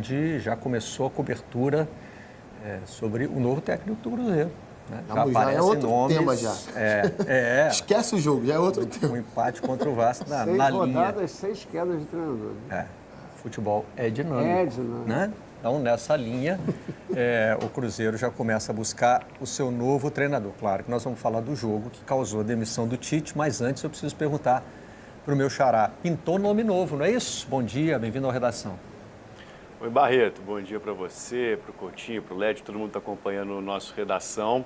onde já começou a cobertura sobre o novo técnico do Cruzeiro. Né? Já é outro tema já. Esquece o jogo, já é outro tema. Um empate contra o Vasco na Seis linha. rodadas, 6 quedas de treinador. Futebol é dinâmico. Né? Então, nessa linha, o Cruzeiro já começa a buscar o seu novo treinador. Claro que nós vamos falar do jogo que causou a demissão do Tite, mas antes eu preciso perguntar para o meu xará. Pintou nome novo, não é isso? Bom dia, bem-vindo à redação. Oi, Barreto, bom dia para você, para o Coutinho, para o Led, todo mundo está acompanhando o nosso redação.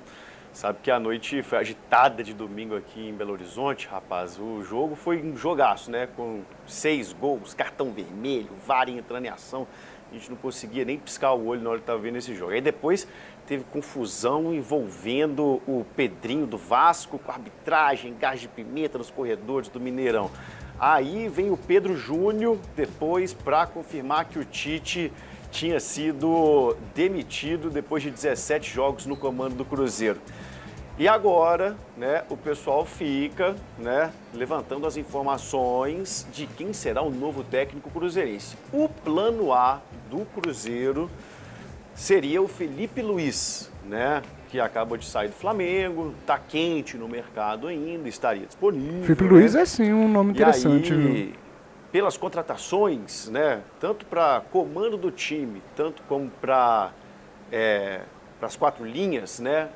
Sabe que a noite foi agitada de domingo aqui em Belo Horizonte, rapaz. O jogo foi um jogaço, né? Com 6 gols, cartão vermelho, VAR entrando em ação. A gente não conseguia nem piscar o olho na hora que estava vendo esse jogo. Aí depois teve confusão envolvendo o Pedrinho do Vasco com arbitragem, gás de pimenta nos corredores do Mineirão. Aí vem o Pedro Júnior depois para confirmar que o Tite tinha sido demitido depois de 17 jogos no comando do Cruzeiro. E agora, né, o pessoal fica, né, levantando as informações de quem será o novo técnico cruzeirense. O plano A do Cruzeiro seria o Felipe Luiz, né, que acabou de sair do Flamengo, está quente no mercado ainda, estaria disponível. Felipe Luiz é sim um nome interessante. E aí, pelas contratações, né, tanto para comando do time, tanto como para as 4 linhas, né,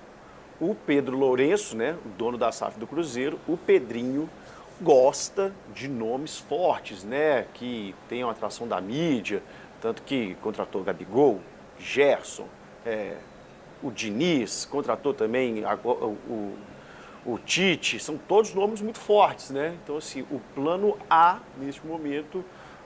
o Pedro Lourenço, né, o dono da SAF do Cruzeiro, o Pedrinho, gosta de nomes fortes, né, que tenham atração da mídia, tanto que contratou o Gabigol, Gerson, o Diniz, contratou também o Tite, são todos nomes muito fortes, né? Então, assim, o plano A, neste momento,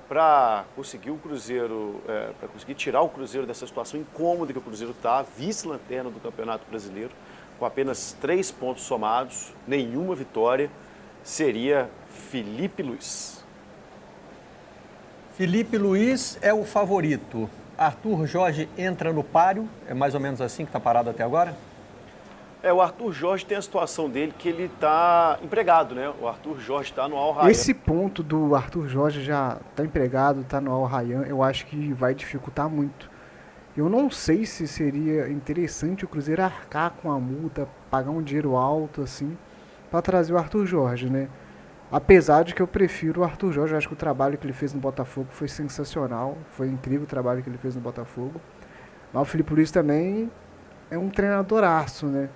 para conseguir o Cruzeiro, para conseguir tirar o Cruzeiro dessa situação incômoda que o Cruzeiro está, vice-lanterna do Campeonato Brasileiro, com apenas 3 pontos somados, nenhuma vitória, seria Felipe Luiz. Felipe Luiz é o favorito. Arthur Jorge entra no páreo, é mais ou menos assim que está parado até agora? O Arthur Jorge tem a situação dele que ele está empregado, né? O Arthur Jorge está no Al Rayyan. Esse ponto do Arthur Jorge já está empregado, está no Al Rayyan, eu acho que vai dificultar muito. Eu não sei se seria interessante o Cruzeiro arcar com a multa, pagar um dinheiro alto assim, para trazer o Arthur Jorge, né? Apesar de que eu prefiro o Arthur Jorge, eu acho que o trabalho que ele fez no Botafogo foi sensacional, foi incrível o trabalho que ele fez no Botafogo. Mas o Felipe Luiz também é um treinadoraço, né?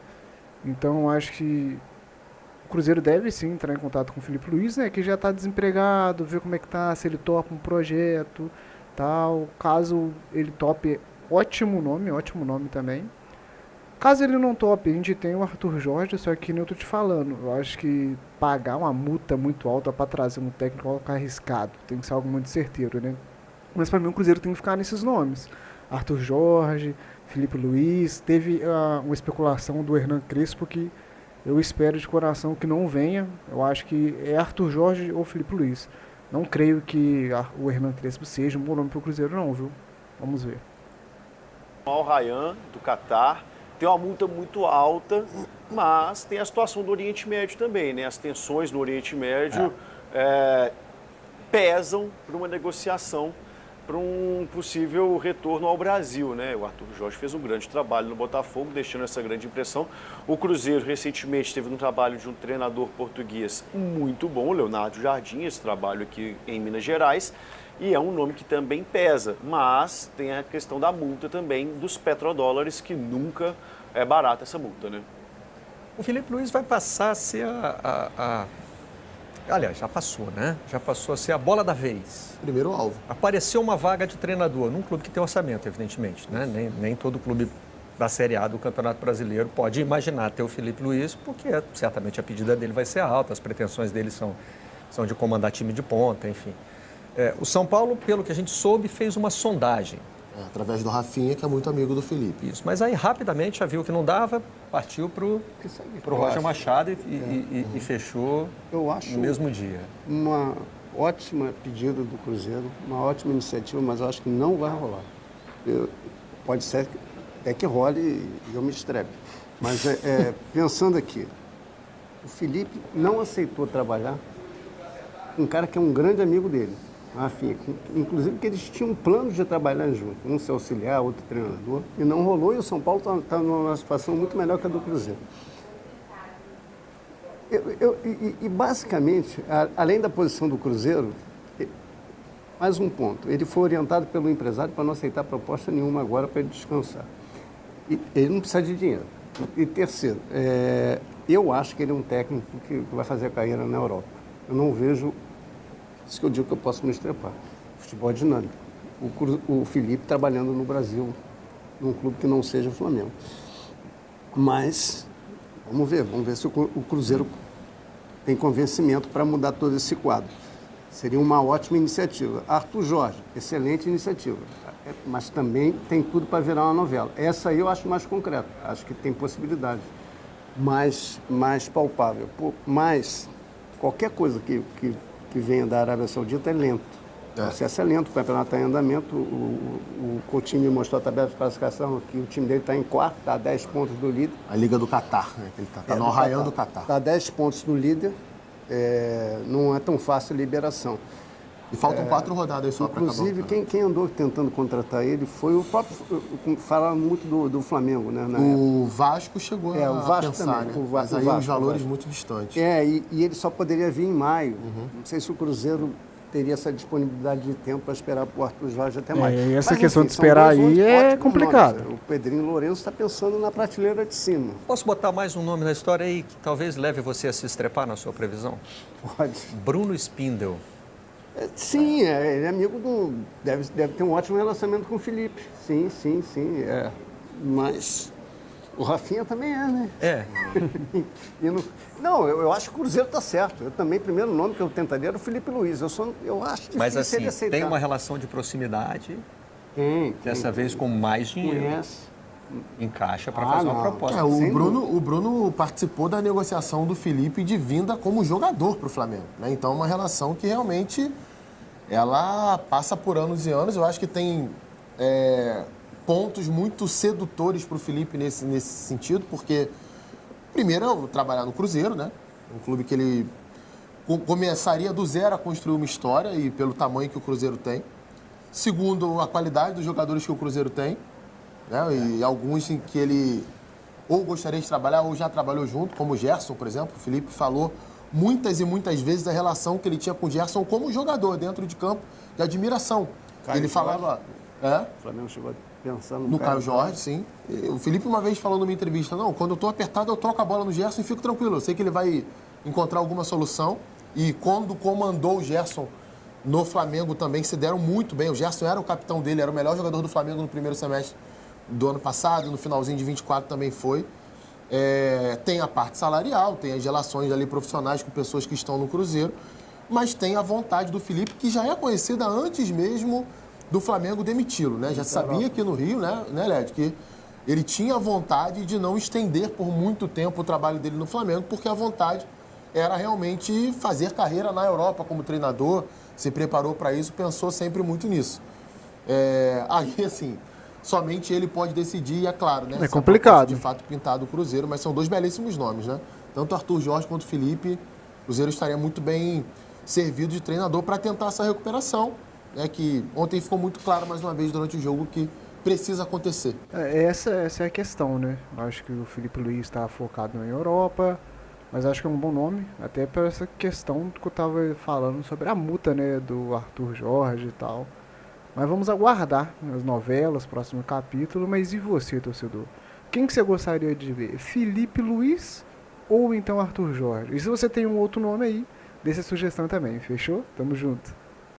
Então eu acho que o Cruzeiro deve sim entrar em contato com o Felipe Luiz, né? Que já está desempregado, ver como é que tá, se ele topa um projeto, tal. Caso ele tope, ótimo nome também. Caso ele não tope, a gente tem o Arthur Jorge, só que nem eu tô te falando, eu acho que pagar uma multa muito alta para trazer um técnico vai ficar arriscado, tem que ser algo muito certeiro, né? Mas para mim o Cruzeiro tem que ficar nesses nomes. Arthur Jorge, Felipe Luiz, teve uma especulação do Hernan Crespo que eu espero de coração que não venha, eu acho que é Arthur Jorge ou Felipe Luiz. Não creio que o Hernan Crespo seja um bom nome para o Cruzeiro não, viu? Vamos ver. O Al Rayyan, do Catar, tem uma multa muito alta, mas tem a situação do Oriente Médio também, né? As tensões no Oriente Médio pesam para uma negociação, para um possível retorno ao Brasil, né? O Arthur Jorge fez um grande trabalho no Botafogo, deixando essa grande impressão. O Cruzeiro recentemente teve um trabalho de um treinador português muito bom, o Leonardo Jardim, esse trabalho aqui em Minas Gerais, e é um nome que também pesa, mas tem a questão da multa também dos petrodólares, que nunca é barata essa multa, né? O Felipe Luiz vai passar a ser aliás, já passou, né? Já passou a ser a bola da vez. Primeiro alvo. Apareceu uma vaga de treinador, num clube que tem orçamento, evidentemente, né? Nem todo clube da Série A do Campeonato Brasileiro pode imaginar ter o Felipe Luiz, porque certamente a pedida dele vai ser alta, as pretensões dele são de comandar time de ponta, enfim. O São Paulo, pelo que a gente soube, fez uma sondagem. Através do Rafinha, que é muito amigo do Felipe. Isso, mas aí rapidamente já viu que não dava, partiu para o Roger Machado e fechou no mesmo dia. Uma ótima pedida do Cruzeiro, uma ótima iniciativa, mas eu acho que não vai rolar. Pode ser que role e eu me estrepe. Mas pensando aqui, o Felipe não aceitou trabalhar com um cara que é um grande amigo dele. Rafinha, inclusive que eles tinham um plano de trabalhar junto, um ser auxiliar, outro treinador, e não rolou, e o São Paulo está numa situação muito melhor que a do Cruzeiro. Basicamente, além da posição do Cruzeiro, mais um ponto, ele foi orientado pelo empresário para não aceitar proposta nenhuma agora para ele descansar. E ele não precisa de dinheiro. E terceiro, eu acho que ele é um técnico que vai fazer a carreira na Europa. Eu não vejo, isso que eu digo que eu posso me estrepar, futebol é dinâmico. O Felipe trabalhando no Brasil, num clube que não seja o Flamengo. Mas, vamos ver se o Cruzeiro tem convencimento para mudar todo esse quadro. Seria uma ótima iniciativa. Arthur Jorge, excelente iniciativa, mas também tem tudo para virar uma novela. Essa aí eu acho mais concreta, acho que tem possibilidade, mais palpável. Mas qualquer coisa que venha da Arábia Saudita é lento. O processo é lento, o campeonato está em andamento, o Coutinho me mostrou a tabela de classificação, que o time dele está em quarto, está a 10 pontos do líder. A Liga do Catar, né? Ele está no arraião do Catar. Está a 10 pontos do líder, não é tão fácil a liberação. E faltam 4 rodadas só para acabar. Inclusive, quem andou tentando contratar ele foi o próprio... Falaram muito do Flamengo, né? O Vasco chegou o Vasco pensar, também, né? Mas aí os valores muito distantes. E ele só poderia vir em maio. Não sei se o Cruzeiro teria essa disponibilidade de tempo para esperar para o Arthur Jorge até mais. E essa questão de esperar aí é complicada. O Pedrinho Lourenço está pensando na prateleira de cima. Posso botar mais um nome na história aí que talvez leve você a se estrepar na sua previsão? Pode. Bruno Spindel. Sim, ele é amigo do... Deve ter um ótimo relacionamento com o Felipe. Sim. Mas... O Rafinha também é, né? Eu acho que o Cruzeiro está certo. Eu também, o primeiro nome que eu tentaria era o Felipe Luiz. Eu acho difícil Mas assim, ele aceitar. tem uma relação de proximidade, dessa vez com mais dinheiro. Conhece. Encaixa para fazer uma proposta. O Bruno participou da negociação do Felipe de vinda como jogador para o Flamengo, né? Então, é uma relação que realmente ela passa por anos e anos. Eu acho que tem... pontos muito sedutores para o Felipe nesse sentido, porque, primeiro, trabalhar no Cruzeiro, né? Um clube que ele começaria do zero a construir uma história e pelo tamanho que o Cruzeiro tem. Segundo, a qualidade dos jogadores que o Cruzeiro tem, né? E alguns em que ele ou gostaria de trabalhar ou já trabalhou junto, como o Gerson, por exemplo. O Felipe falou muitas e muitas vezes da relação que ele tinha com o Gerson como jogador dentro de campo, de admiração. Ele falava... O Flamengo chegou pensando no Caio Jorge, sim. O Felipe uma vez falou numa entrevista, quando eu estou apertado eu troco a bola no Gerson e fico tranquilo. Eu sei que ele vai encontrar alguma solução. E quando comandou o Gerson no Flamengo também, se deram muito bem. O Gerson era o capitão dele, era o melhor jogador do Flamengo no primeiro semestre do ano passado, no finalzinho de 24 também foi. Tem a parte salarial, tem as relações ali profissionais com pessoas que estão no Cruzeiro, mas tem a vontade do Felipe, que já é conhecida antes mesmo do Flamengo demiti-lo, né? Já sabia aqui no Rio, né, Led, que ele tinha vontade de não estender por muito tempo o trabalho dele no Flamengo, porque a vontade era realmente fazer carreira na Europa como treinador, se preparou para isso, pensou sempre muito nisso. Aí, assim, somente ele pode decidir, e é claro, né? É complicado. De fato pintado o Cruzeiro, mas são 2 belíssimos nomes, né? Tanto Arthur Jorge quanto Felipe, o Cruzeiro estaria muito bem servido de treinador para tentar essa recuperação, né, que ontem ficou muito claro mais uma vez durante o jogo que precisa acontecer. Essa é a questão, né? Acho que o Felipe Luiz está focado na Europa, mas acho que é um bom nome, até por essa questão que eu estava falando sobre a multa, né, do Arthur Jorge e tal. Mas vamos aguardar as novelas, próximo capítulo. Mas e você, torcedor? Quem que você gostaria de ver? Felipe Luiz ou então Arthur Jorge? E se você tem um outro nome aí, dê essa sugestão também, fechou? Tamo junto.